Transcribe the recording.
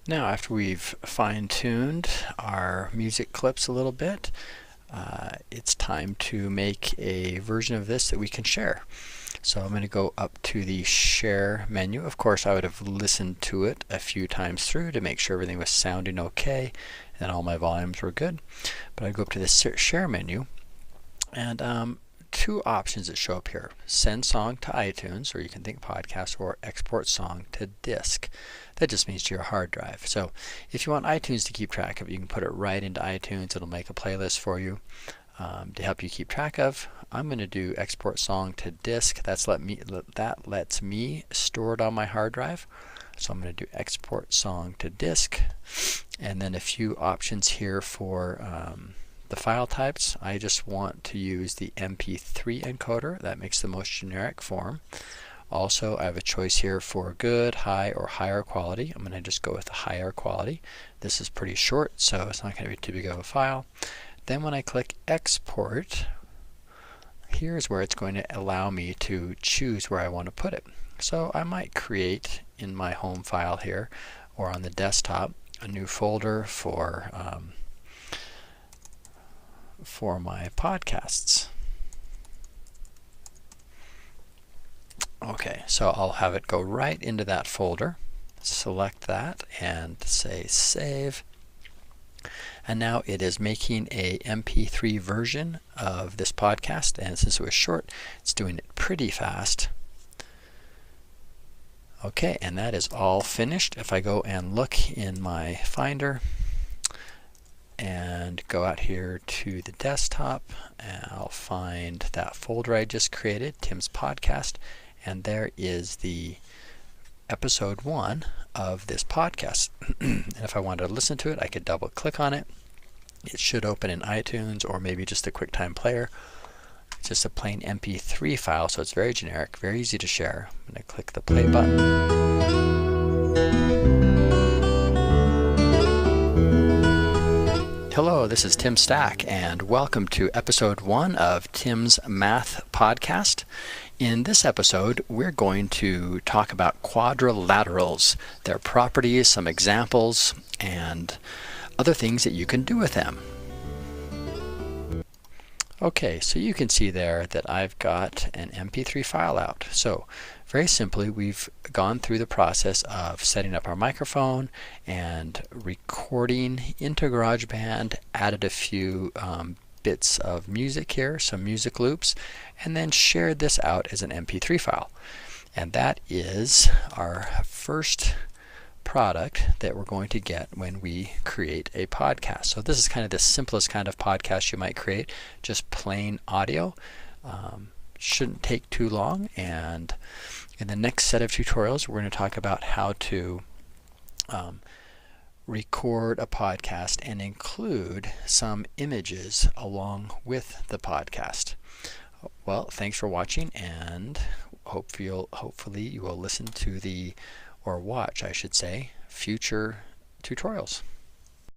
Now, after we've fine-tuned our music clips a little bit, it's time to make a version of this that we can share. So I'm going to go up to the Share menu. Of course, I would have listened to it a few times through to make sure everything was sounding okay and all my volumes were good. But I go up to the Share menu, and two options that show up here: send song to iTunes, or you can think podcast, or export song to disk. That just means to your hard drive. So if you want iTunes to keep track of it, you can put it right into iTunes. It'll make a playlist for you to help you keep track of. I'm going to do export song to disk. That lets me store it on my hard drive. So I'm going to do export song to disk, and then a few options here for the file types. I just want to use the MP3 encoder. That makes the most generic form. Also, I have a choice here for good, high, or higher quality. I'm going to just go with the higher quality. This is pretty short, so it's not going to be too big of a file. Then when I click export, here's where it's going to allow me to choose where I want to put it. So I might create in my home file here, or on the desktop, a new folder for my podcasts. Okay, so I'll have it go right into that folder. Select that and say save. And now it is making a MP3 version of this podcast, and since it was short, it's doing it pretty fast. Okay, and that is all finished. If I go and look in my Finder and go out here to the desktop, and I'll find that folder I just created, Tim's Podcast, and there is the episode 1 of this podcast. And if I wanted to listen to it, I could double click on it. It should open in iTunes or maybe just a QuickTime Player. It's just a plain MP3 file, so it's very generic, very easy to share. I'm going to click the play button. Hello, this is Tim Stack, and welcome to episode 1 of Tim's Math Podcast. In this episode, we're going to talk about quadrilaterals, their properties, some examples, and other things that you can do with them. Okay, so you can see there that I've got an MP3 file out. So very simply, we've gone through the process of setting up our microphone and recording into GarageBand, added a few bits of music here, some music loops, and then shared this out as an MP3 file. And that is our first product that we're going to get when we create a podcast. So this is kind of the simplest kind of podcast you might create, just plain audio. Shouldn't take too long, and in the next set of tutorials we're going to talk about how to record a podcast and include some images along with the podcast. Well, thanks for watching, and hopefully you will listen to or watch, I should say, future tutorials.